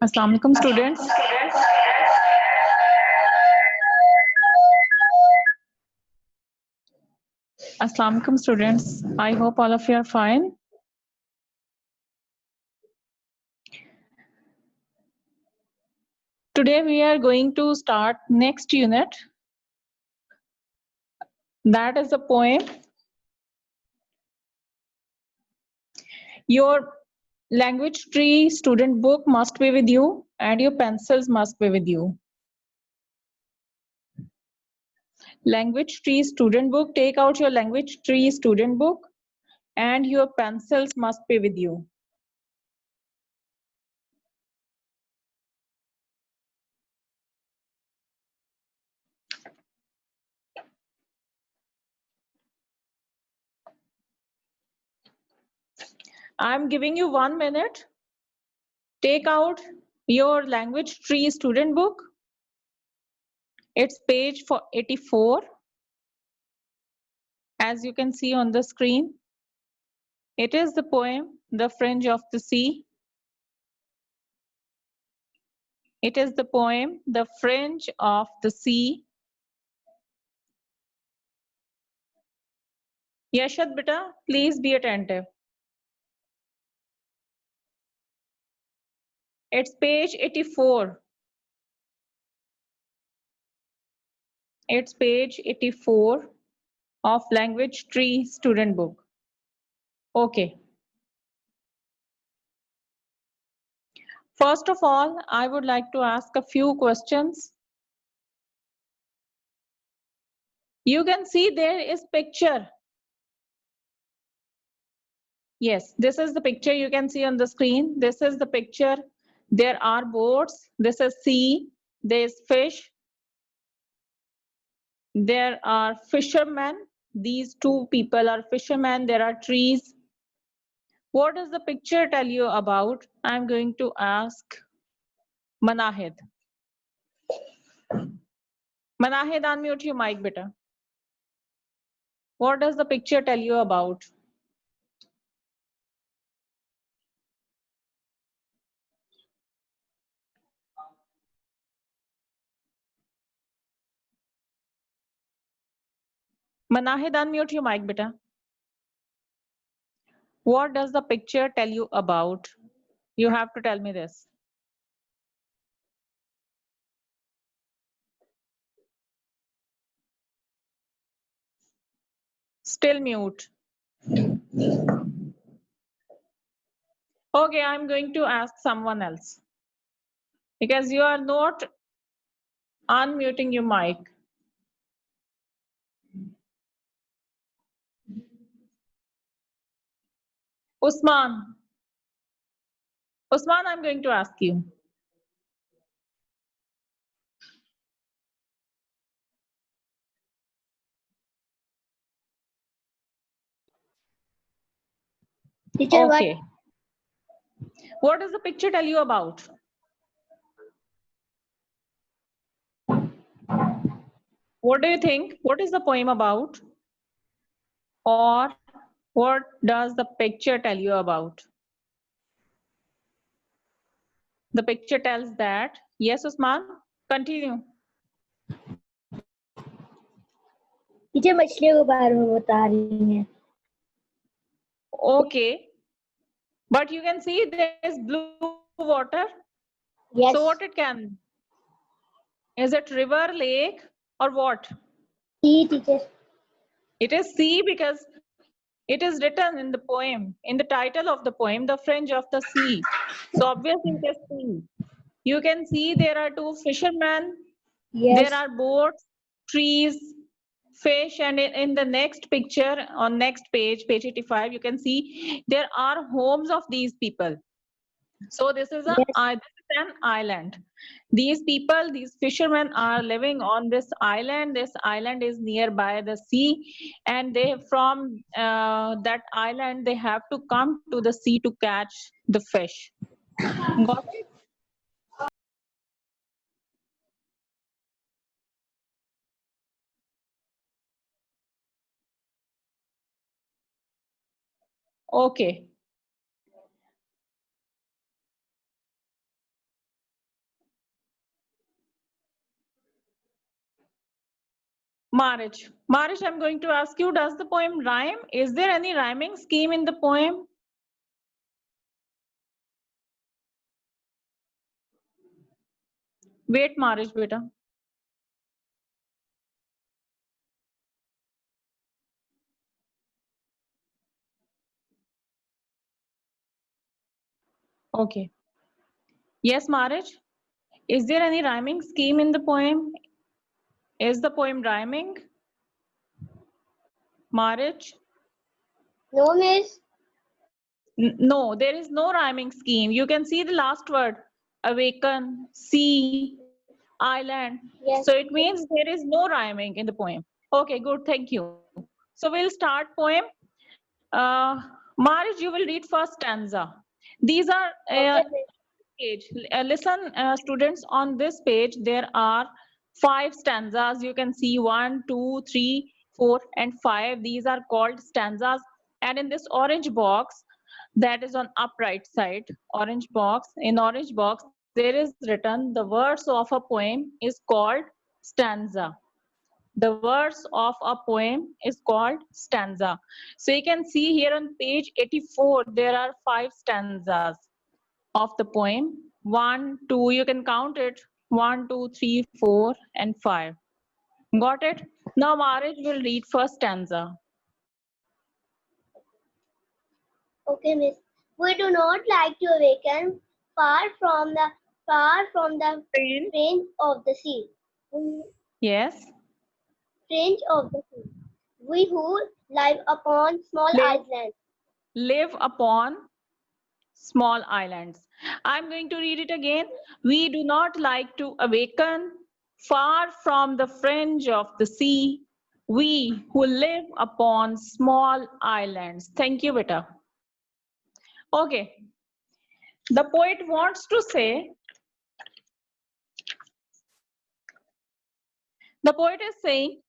Assalamu alaikum students. Assalamu alaikum students. I hope all of you are fine. Today we are going to start next unit. That is a poem. Your language tree student book must be with you and your pencils must be with you. Language tree student book, take out your language tree student book and your pencils must be with you. I'm giving you 1 minute. Take out your language tree student book. It's page 84. As you can see on the screen, it is the poem, The Fringe of the Sea. It is the poem, The Fringe of the Sea. Yashad beta, please be attentive. It's page 84. It's page 84 of Language Tree student book. Okay. First of all, I would like to ask a few questions. You can see there is picture. Yes, this is the picture you can see on the screen. This is the picture. There are boats. This is sea. There is fish. There are fishermen. These two people are fishermen. There are trees. What does the picture tell you about? I'm going to ask Manahid. Manahid, unmute your mic, beta. What does the picture tell you about? Manahid, unmute your mic, beta. What does the picture tell you about? You have to tell me this. Still mute. Okay, I'm going to ask someone else. Because you are not unmuting your mic. Usman. Usman, I'm going to ask you. Teacher, Okay. What does the picture tell you about? What do you think? What is the poem about? Or what does the picture tell you about? The picture tells that. Yes, Usman, continue. Teacher मछलियों के बारे में बता रही हैं. Okay. But you can see there is blue water. Yes. So what it can? Is it river, lake, or what? Sea, teacher. It is sea because it is written in the poem, in the title of the poem, The Fringe of the Sea. So obviously it is sea. You can see there are two fishermen. Yes. There are boats, trees, fish, and in the next picture on next page, page 85, you can see there are homes of these people. So this is Yes. an island. These people, these fishermen are living on this island. This island is nearby the sea, and they from that island they have to come to the sea to catch the fish. Got it? Okay. Marish. Marish, I'm going to ask you, does the poem rhyme? Is there any rhyming scheme in the poem? Wait, Marish, beta. Okay. Yes, Marish. Is there any rhyming scheme in the poem? Is the poem rhyming? Marish? No, miss. No, there is no rhyming scheme. You can see the last word, awaken, sea, island. Yes. So it means there is no rhyming in the poem. Okay, good, thank you. So we'll start poem. Uh, Marish, you will read first stanza. These are Okay, miss. page. Listen, students, on this page there are 5 stanzas. You can see 1, 2, 3, 4, and 5. These are called stanzas. And in this orange box, that is on upright side, orange box. In orange box, there is written the words of a poem is called stanza. The verse of a poem is called stanza. So you can see here on page 84, there are 5 stanzas of the poem. 1, 2, you can count it. 1, 2, 3, 4, and 5. Got it? Now Marish will read first stanza. Okay, miss. We do not like to awaken far from the Fringe. fringe of the sea. Yes. Fringe of the sea. We who live upon small Live, islands. live upon small islands. I'm going to read it again. We do not like to awaken far from the fringe of the sea. We who live upon small islands. Thank you, beta. Okay. The poet wants to say, the poet is saying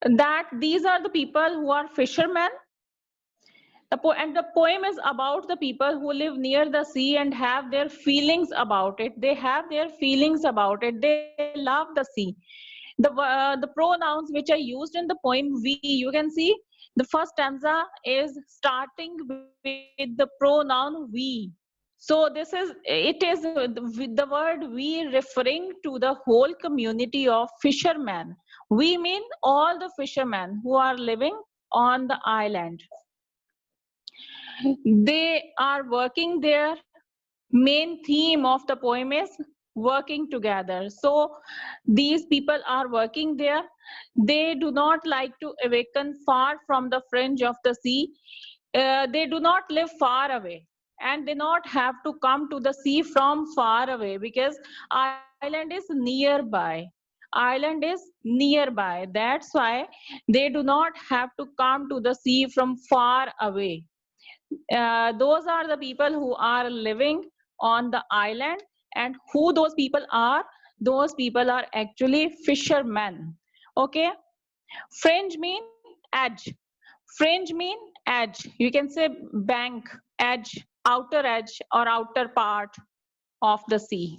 that these are the people who are fishermen. And the poem is about the people who live near the sea and have their feelings about it. They have their feelings about it. They love the sea. The pronouns which are used in the poem, we, you can see the first stanza is starting with the pronoun we. So this is, it is the word we referring to the whole community of fishermen. We mean all the fishermen who are living on the island. They are working there. Main theme of the poem is working together. So these people are working there. They do not like to awaken far from the fringe of the sea. They do not live far away, and they not have to come to the sea from far away, because island is nearby. Island is nearby. That's why they do not have to come to the sea from far away. Those are the people who are living on the island. And who those people are? Those people are actually fishermen. Okay. Fringe mean edge. Fringe mean edge. You can say bank, edge, outer edge, or outer part of the sea.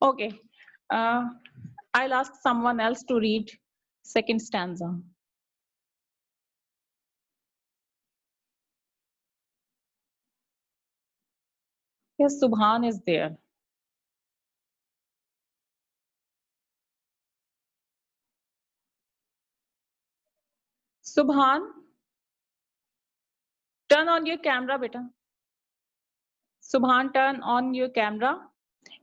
Okay. uh, I'll ask someone else to read second stanza. Yes, Subhan is there. Subhan, turn on your camera, beta. Subhan, turn on your camera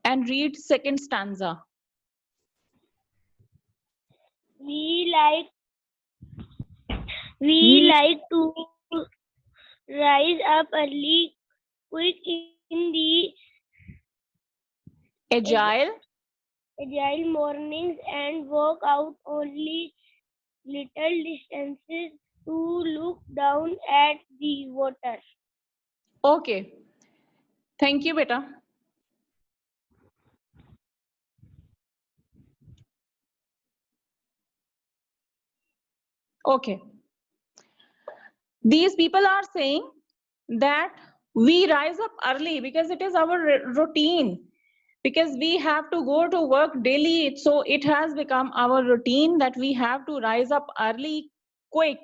and read second stanza. We like to rise up early, quick in the Agile. agile mornings and walk out only little distances to look down at the water. Okay. Thank you, beta. Okay. These people are saying that we rise up early because it is our routine. because we have to go to work daily. So it has become our routine that we have to rise up early, quick,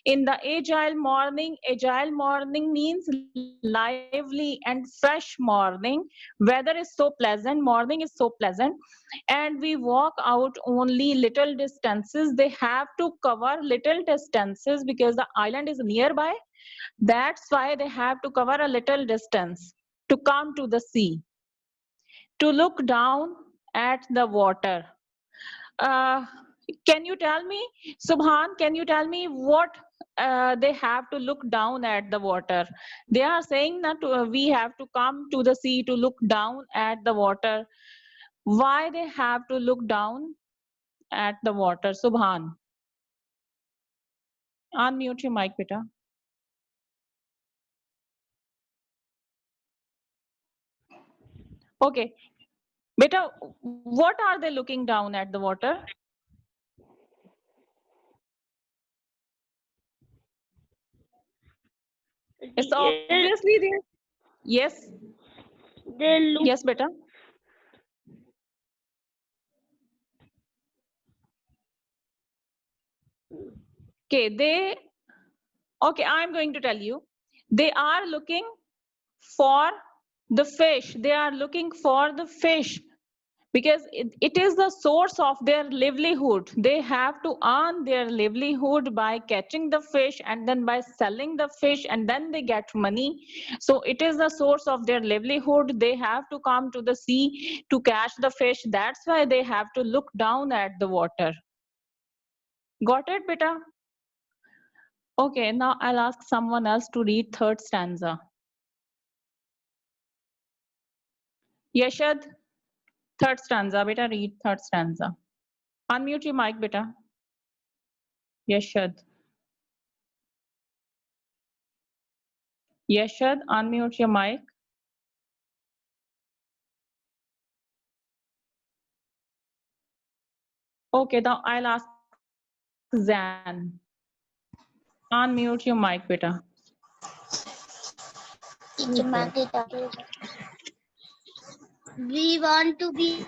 in the agile morning. Agile morning means lively and fresh morning. Weather is so pleasant, morning is so pleasant, and we walk out only little distances. They have to cover little distances because the island is nearby. That's why they have to cover a little distance to come to the sea, to look down at the water. Uh, can you tell me, Subhan, can you tell me what they have to look down at the water? They are saying that we have to come to the sea to look down at the water. Why they have to look down at the water? Subhan, unmute your mic, beta. Okay, beta, what are they looking down at the water? It's obviously there. Yes, They look. yes, beta. Okay, okay, I'm going to tell you. They are looking for the fish. They are looking for the fish because it is the source of their livelihood. They have to earn their livelihood by catching the fish and then by selling the fish, and then they get money. So it is the source of their livelihood. They have to come to the sea to catch the fish. That's why they have to look down at the water. Got it, beta? Okay, now I'll ask someone else to read third stanza. Yashad, third stanza, beta, read third stanza. Unmute your mic, beta. Yashad. Yashad, unmute your mic. Okay, now I'll ask Zan. Unmute your mic, beta. We want to be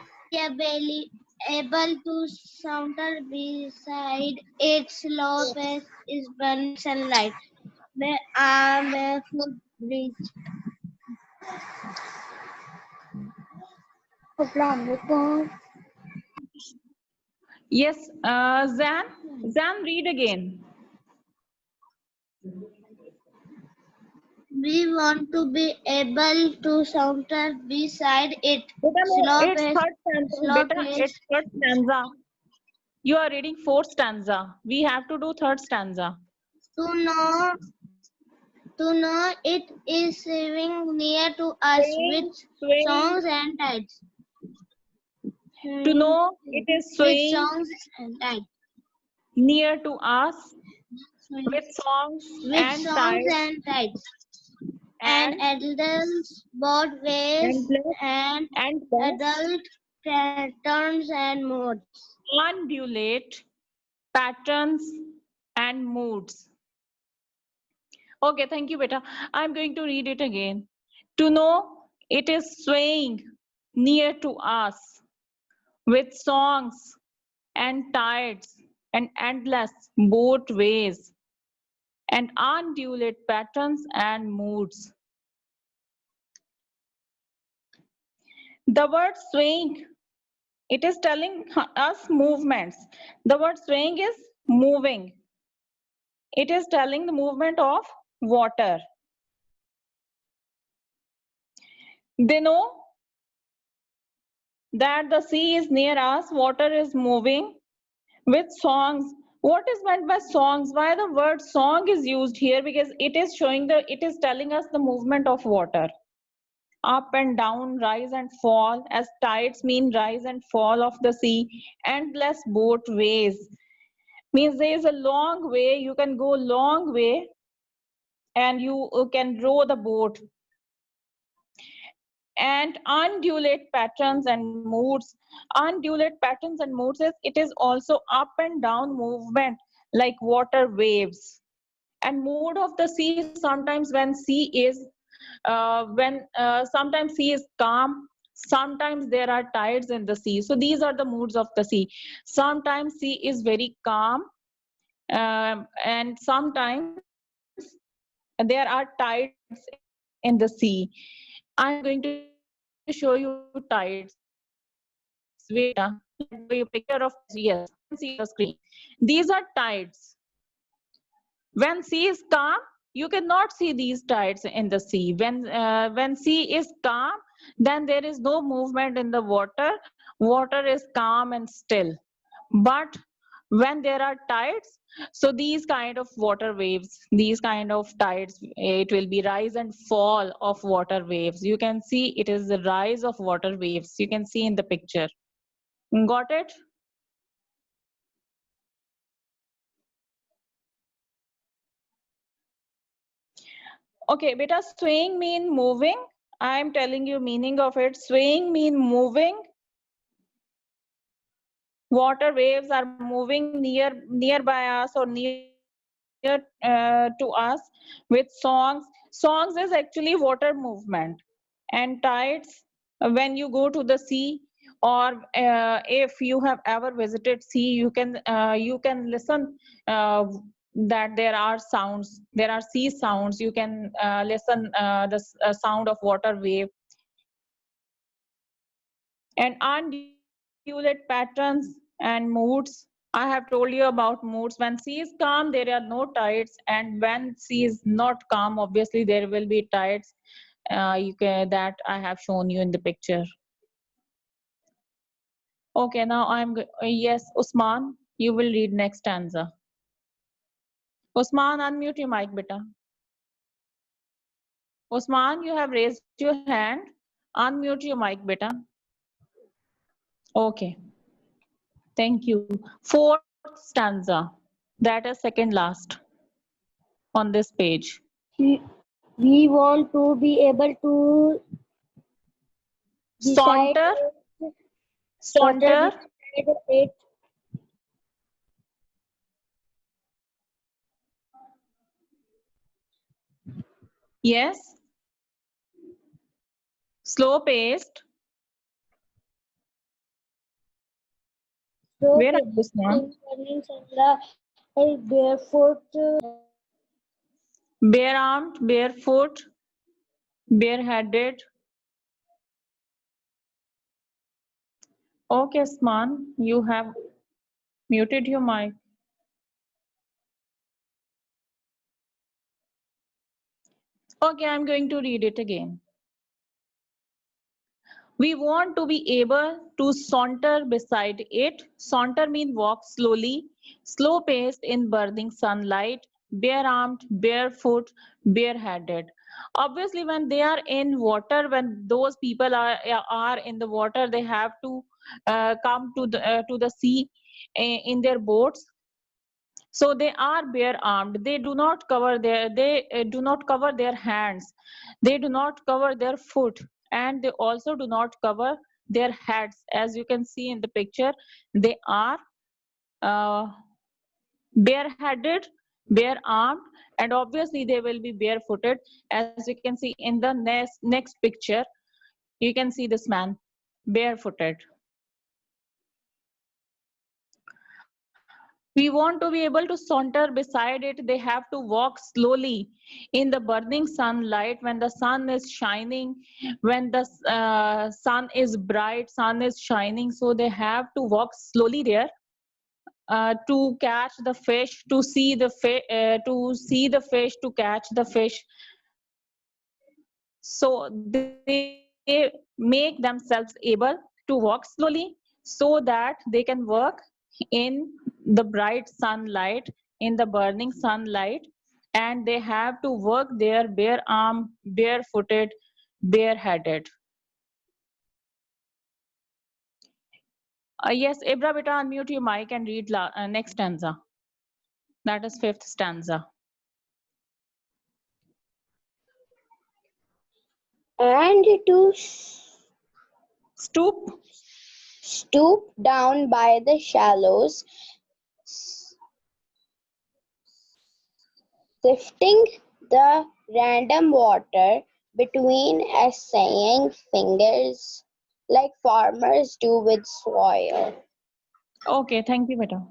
able to saunter beside its slow pace is burning sunlight. Where are barefoot bridge? Yes, Zan. Zan, read again. We want to be able to saunter beside it. Beta, no, Slow it's pace, third stanza. slow Beta, pace. it's third stanza. You are reading fourth stanza. We have to do third stanza. To know it is swimming near to us with songs and tides. To know it is With swaying songs and tides. near to us with songs and tides. And adults both ways and adult patterns and modes. undulate patterns and moods. Okay, thank you, beta. I'm going to read it again. To know it is swaying near to us with songs and tides and endless both ways and undulate patterns and moods. The word swaying, it is telling us movements. The word swaying is moving. It is telling the movement of water. They know that the sea is near us, water is moving with songs. What is meant by songs? Why the word song is used here? Because it is showing it is telling us the movement of water. Up and down, rise and fall, as tides mean rise and fall of the sea. Endless both ways means there is a long way, you can go long way and you can row the boat. And undulate patterns and moods. Undulate patterns and moods is it is also up and down movement like water waves. And mood of the sea, sometimes when sea is sometimes sea is calm, sometimes there are tides in the sea. So these are the moods of the sea. Sometimes sea is very calm, and sometimes there are tides in the sea. I'm going to show you tides. Wait, let me show you a picture of tides. Yes, you can see on the screen. These are tides. When sea is calm, you cannot see these tides in the sea. When sea is calm, then there is no movement in the water. Water is calm and still. But when there are tides, so these kind of water waves, these kind of tides, it will be rise and fall of water waves. You can see it is the rise of water waves. You can see in the picture. Got it? Okay, beta, swaying mean moving. I'm telling you meaning of it. Swaying mean moving. Water waves are moving nearby us or near to us with songs. Songs is actually water movement. And tides, when you go to the sea, or if you have ever visited sea, you can listen that there are sounds, there are sea sounds. You can listen the sound of water wave. And undulate patterns and moods. I have told you about moods. When sea is calm, there are no tides, and when sea is not calm, obviously there will be tides. That I have shown you in the picture. Okay, now yes, Usman, you will read next stanza. Usman, unmute your mic, beta. Usman, you have raised your hand. Unmute your mic, beta. Okay, thank you. Fourth stanza. That is second last on this page. We want to be able to decide Saunter, it, saunter saunter, beside it. yes. Slow paced. So Where are you, Usman? running barefoot. Bare armed, barefoot, bareheaded. Okay, Usman, you have muted your mic. Okay, I'm going to read it again. We want to be able to saunter beside it. Saunter means walk slowly, slow paced in burning sunlight, bare armed, barefoot, bareheaded. Obviously, when they are in water, when those people are in the water, they have to come to the sea in their boats. So they are bare armed. They do not cover their hands. They do not cover their foot, and they also do not cover their heads. As you can see in the picture, they are uh, bareheaded, bare armed, and obviously they will be barefooted. As you can see in the next picture, you can see this man barefooted. We want to be able to saunter beside it. They have to walk slowly in the burning sunlight when the sun is shining, when the sun is bright, sun is shining. So they have to walk slowly there to catch the fish, to see the fish, to catch the fish. So they make themselves able to walk slowly so that they can work in the bright sunlight, in the burning sunlight, and they have to work there bare armed, barefooted, bareheaded. Yes, Ibra beta, unmute your mic and read next stanza. That is fifth stanza. And to Stoop, stoop down by the shallows, sifting the random water between essaying fingers. like farmers do with soil. Okay, thank you, beta.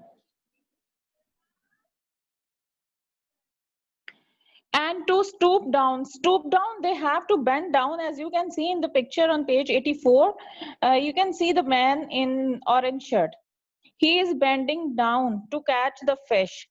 And to stoop down, they have to bend down. As you can see in the picture on page 84, you can see the man in orange shirt. He is bending down to catch the fish.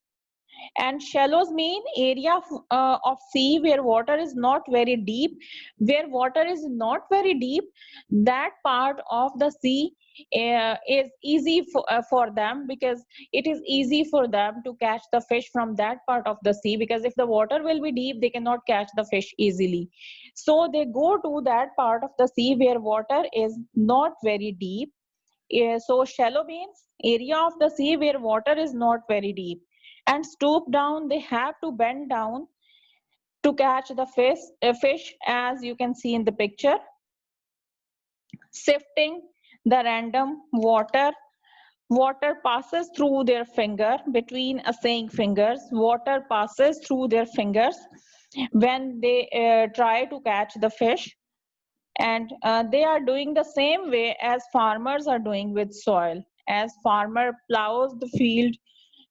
And shallows mean area of sea where water is not very deep. Where water is not very deep, that part of the sea is easy for them, because it is easy for them to catch the fish from that part of the sea, because if the water will be deep, they cannot catch the fish easily. So they go to that part of the sea where water is not very deep. So shallow means area of the sea where water is not very deep. And stoop down, they have to bend down to catch the fish, as you can see in the picture. Sifting the random water. Water passes through their finger, between assaying fingers. Water passes through their fingers when they try to catch the fish. And they are doing the same way as farmers are doing with soil. As farmer plows the field,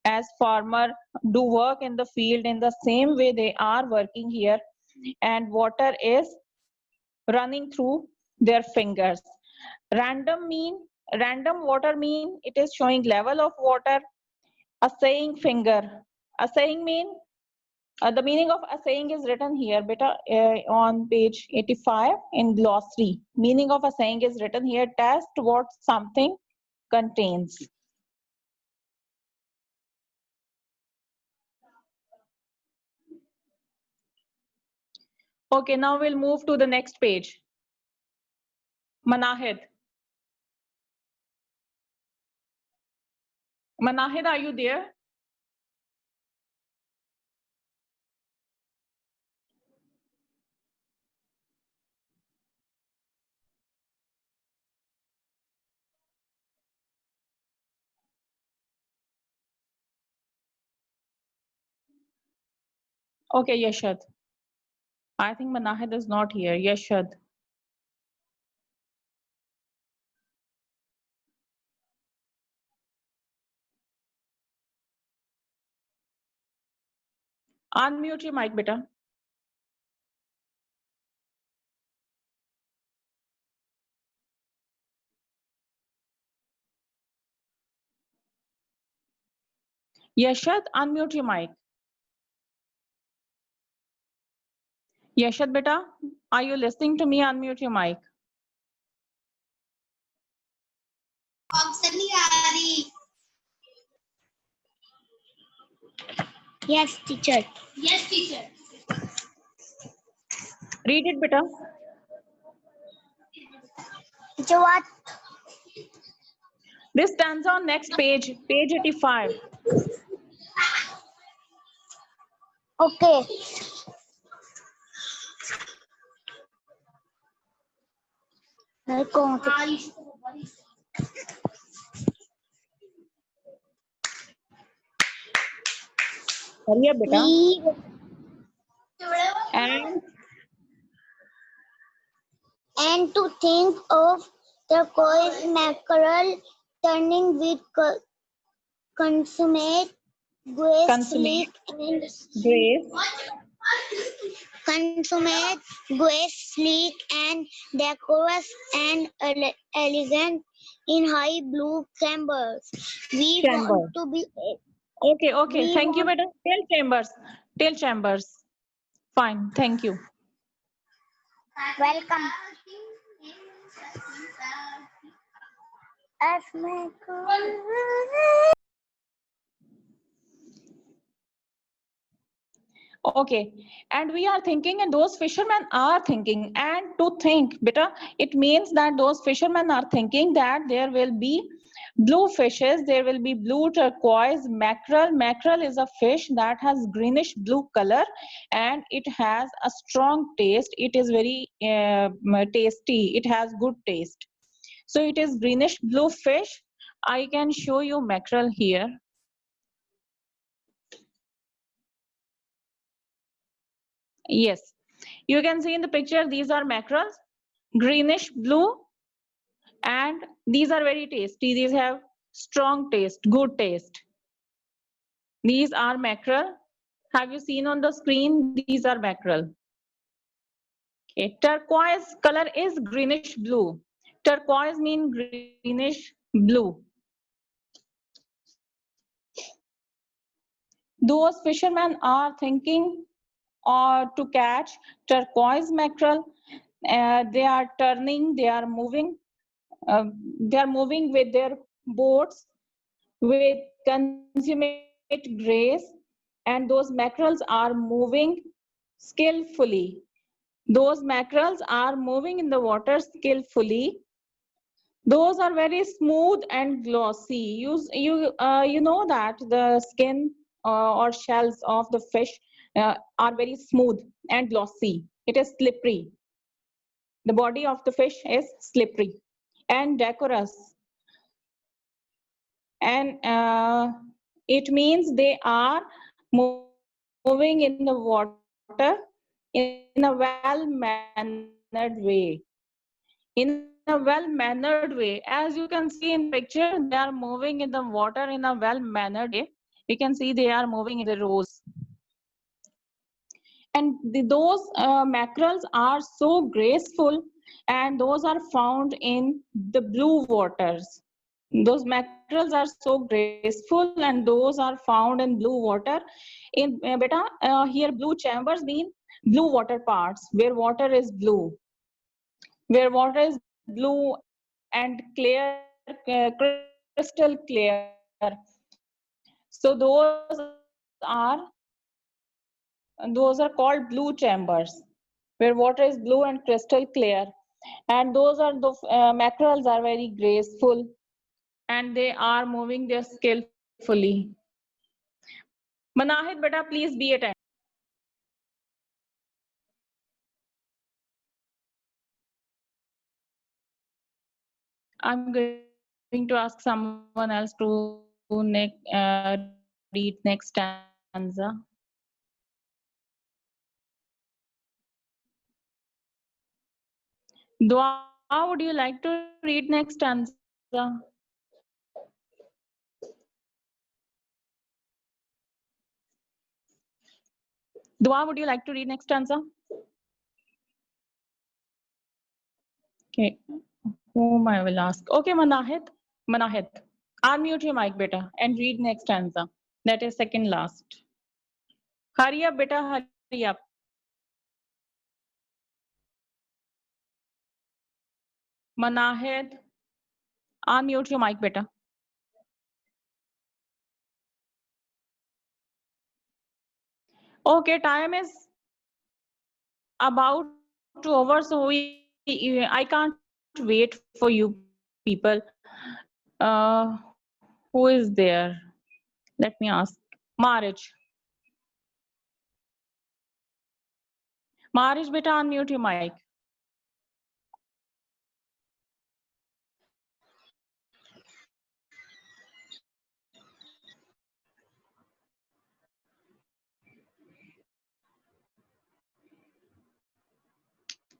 as farmer do work in the field, in the same way they are working here, and water is running through their fingers. Random water mean it is showing level of water. Assaying finger, assaying mean the meaning of assaying is written here, beta, on page 85 in glossary. Meaning of assaying is written here: test what something contains. Okay, now we'll move to the next page. Manahid. Manahid, are you there? Okay, Yashad. I think Manahid is not here. Yashad. Unmute your mic, beta. Yashad, unmute your mic. Yashad, beta, are you listening to me? Unmute your mic. Yes, teacher. Yes, teacher. Read it, beta. Teacher, what? This stands on next page, page 85. Okay. Hurry up, beta. We and to think of turquoise mackerel turning with consummate grace, Consummate sleek, and grace. consummate grace, sleek and decorous and elegant in high blue chambers. We Chamber. want to be. Okay, okay. We Thank you, want- beta. Tail chambers. Tail chambers. Fine. Thank you. Welcome. As my Okay, and we are thinking, and those fishermen are thinking, and to think, beta, it means that those fishermen are thinking that there will be blue fishes, there will be blue turquoise mackerel. Mackerel is a fish that has greenish blue color, and it has a strong taste. It is very tasty. It has good taste. So it is greenish blue fish. I can show you mackerel here. Yes, you can see in the picture, these are mackerels, greenish blue, and these are very tasty. These have strong taste, good taste. These are mackerel. Have you seen on the screen? These are mackerel. Okay. Turquoise color is greenish blue. Turquoise means greenish blue. Those fishermen are thinking to catch turquoise mackerel. They are turning, they are moving with their boats with consummate grace, and those mackerels are moving skillfully. Those mackerels are moving in the water skillfully. Those are very smooth and glossy. You know that the skin or shells of the fish are very smooth and glossy. It is slippery. The body of the fish is slippery and decorous, and it means they are moving in the water in a well-mannered way. As you can see in the picture, they are moving in the water in a well-mannered way. We can see they are moving in the rows. And those mackerels are so graceful, and those are found in the blue waters. Those mackerels are so graceful, and those are found in blue water. In here blue chambers mean blue water parts where water is blue, where water is blue and clear, crystal clear. So those are called blue chambers, where water is blue and crystal clear. And those are the mackerels are very graceful, and they are moving there skillfully. Manahid, beta, please be attentive. I'm going to ask someone else to read next stanza. Dua, would you like to read next stanza? Dua, would you like to read next stanza? Okay, whom I will ask. Okay, Manahid. Manahid, unmute your mic, beta, and read next stanza. That is second last. Hurry up, beta, hurry up. Manahid, unmute your mic, beta. Okay, time is about to over, so I can't wait for you people. Who is there? Let me ask. Marriage. Marriage, beta, unmute your mic.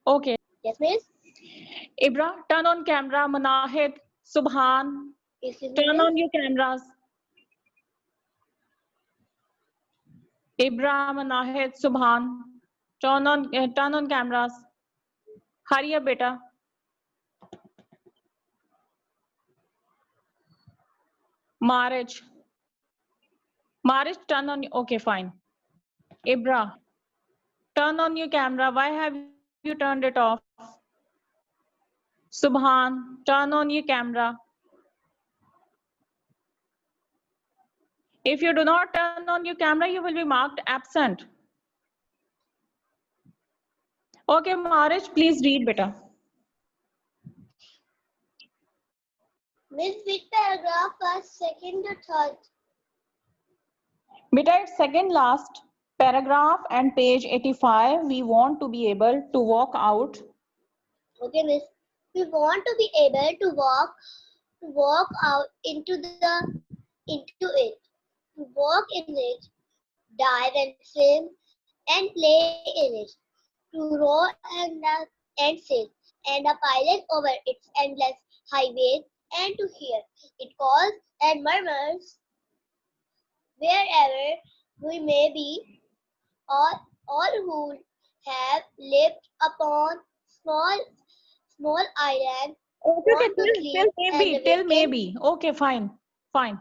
Okay. Yes, miss? Ibra, turn on camera. Manahid, Subhan, Yes, miss? turn on your cameras. Ibra, Manahid, Subhan, turn on cameras. Hurry up, beta. Marriage. Marriage, turn on. Okay, fine. Ibra, turn on your camera. Why have you turned it off? Subhan, turn on your camera. If you do not turn on your camera, you will be marked absent. Okay, Marriage, please read, beta. Miss, which paragraph was second or third? Beta, it's second last paragraph and page 85. We want to be able to walk out. Okay, miss. We want to be able to walk out into it, to walk in it, dive and swim and play in it, to row and sail, and a pilot over its endless highways, and to hear. It calls and murmurs wherever we may be. All who have lived upon small islands Okay, okay, want to sleep and till awaken. maybe. Okay, fine, fine.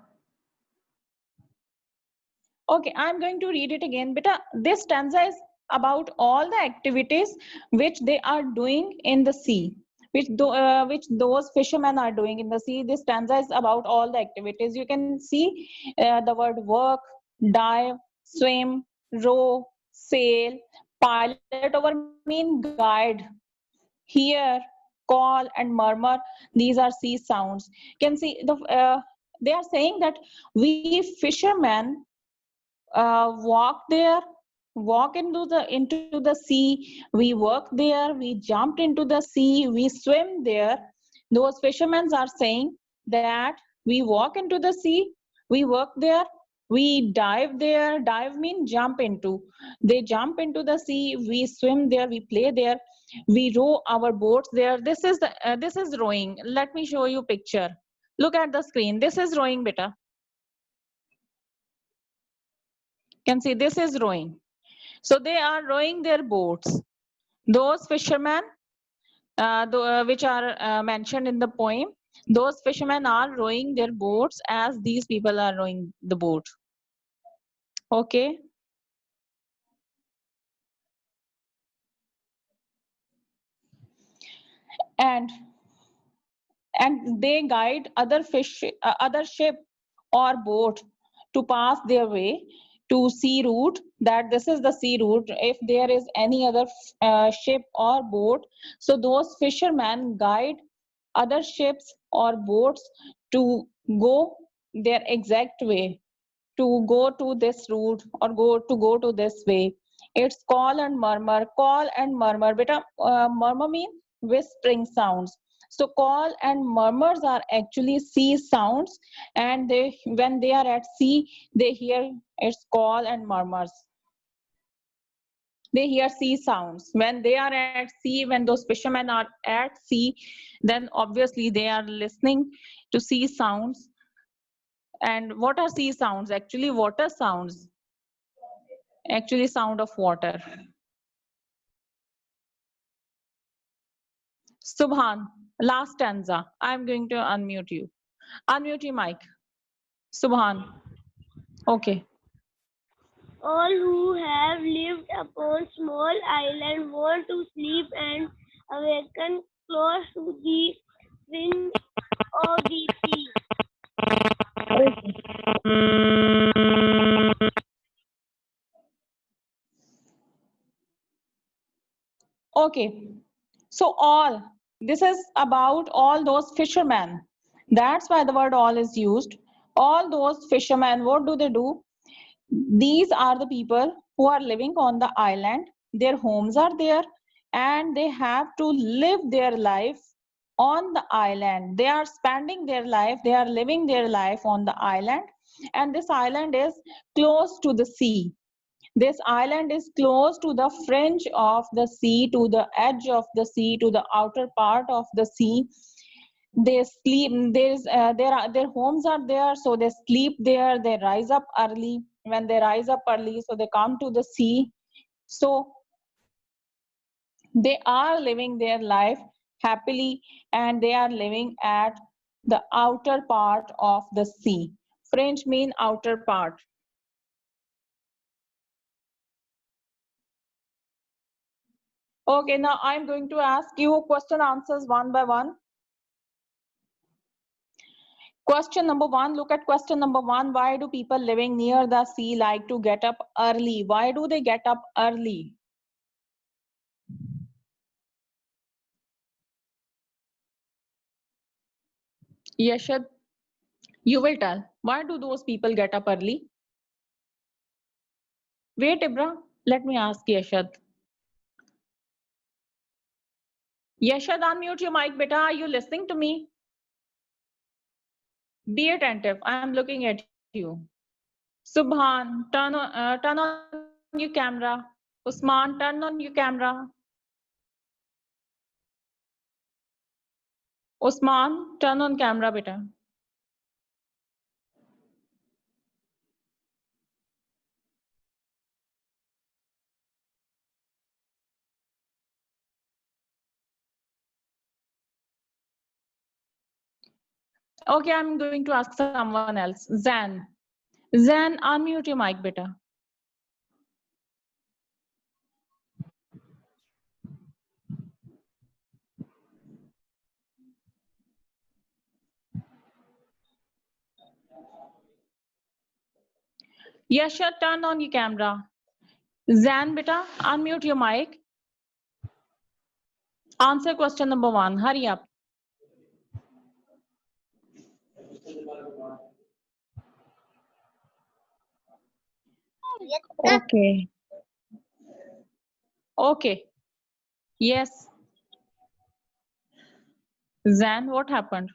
Okay, I'm going to read it again. Beta, this stanza is about all the activities which they are doing in the sea, which those fishermen are doing in the sea. This stanza is about all the activities. You can see the word work, dive, swim, row, sail, pilot over mean guide, hear, call, and murmur. These are sea sounds. You can see they are saying that we fishermen walk into the sea. We work there. We jumped into the sea. We swim there. Those fishermen are saying that we walk into the sea. We work there. We dive there. Dive means jump into. They jump into the sea. We swim there. We play there. We row our boats there. This is rowing. Let me show you picture. Look at the screen. This is rowing, beta. Can see this is rowing. So they are rowing their boats. Those fishermen, which are mentioned in the poem, those fishermen are rowing their boats as these people are rowing the boat. Okay. And they guide other ship or boat to pass their way to sea route, that this is the sea route. If there is any other ship or boat, so those fishermen guide other ships or boats to go their exact way, to go to this route or go to this way. It's call and murmur. Call and murmur, beta. Murmur means whispering sounds. So call and murmurs are actually sea sounds, and they, when they are at sea, they hear its call and murmurs. They hear sea sounds. When they are at sea, when those fishermen are at sea, then obviously they are listening to sea sounds. And what are sea sounds? Actually, water sounds. Actually, sound of water. Subhan, last stanza. I'm going to unmute you. Unmute your mic. Subhan. Okay. All who have lived upon small island want to sleep and awaken close to the fringe of the sea. Okay. So all, this is about all those fishermen. That's why the word all is used. All those fishermen, what do they do? These are the people who are living on the island. Their homes are there and they have to live their life on the island. They are spending their life, they are living their life on the island, and this island is close to the sea. This island is close to the fringe of the sea, to the edge of the sea, to the outer part of the sea. They sleep, their homes are there, so they sleep there. They rise up early. When they rise up early, so they come to the sea. So they are living their life happily, and they are living at the outer part of the sea. Fringe mean outer part. Okay, now I'm going to ask you question answers one by one. Question number one, look at question number one. Why do people living near the sea like to get up early? Why do they get up early? Yashad, you will tell. Why do those people get up early? Wait, Ibra, let me ask Yashad. Yashad, unmute your mic, beta. Are you listening to me? Be attentive. I am looking at you. Subhan, turn on your camera. Usman, turn on your camera. Usman, turn on camera, beta. Okay, I'm going to ask someone else. Zan. Zan, unmute your mic, beta. Yasha, turn on your camera. Zan, beta, unmute your mic. Answer question number 1. Hurry up. Yes, sir. Okay. Okay. Yes. Zan, what happened?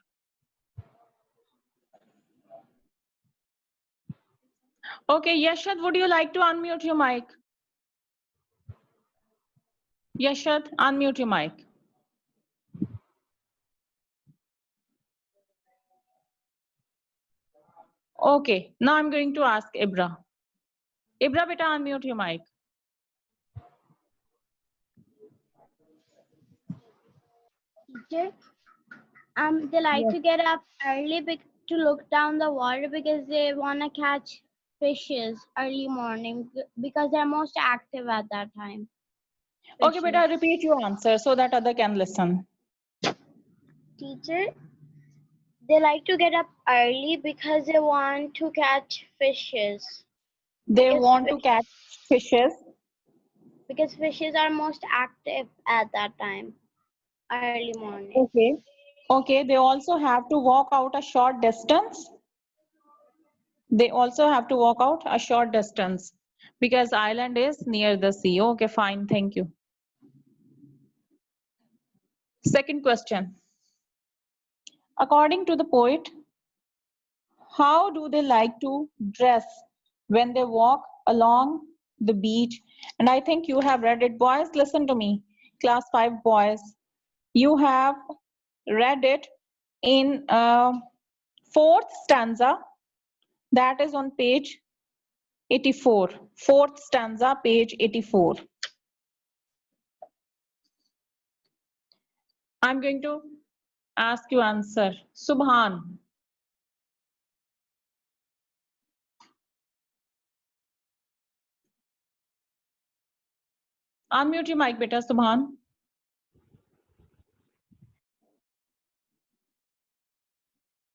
Okay, Yashad, would you like to unmute your mic? Yashad, unmute your mic. Okay, now I'm going to ask Ibra. Ibra, beta, unmute your mic. Teacher, they like Yes. to get up early to look down the water because they want to catch fishes early morning because they're most active at that time. Okay, beta, Fishes. repeat your answer so that other can listen. Teacher, they like to get up early because they want to catch fishes. They Because want to catch fishes. Because fishes are most active at that time, early morning. Okay. Okay, they also have to walk out a short distance. They also have to walk out a short distance because island is near the sea. Okay, fine. Thank you. Second question. According to the poet, how do they like to dress when they walk along the beach? And I think you have read it. Boys, listen to me. Class 5 boys. You have read it in fourth stanza. That is on page 84. Fourth stanza, page 84. I'm going to ask you answer. Subhan. Unmute your mic, beta, Subhan.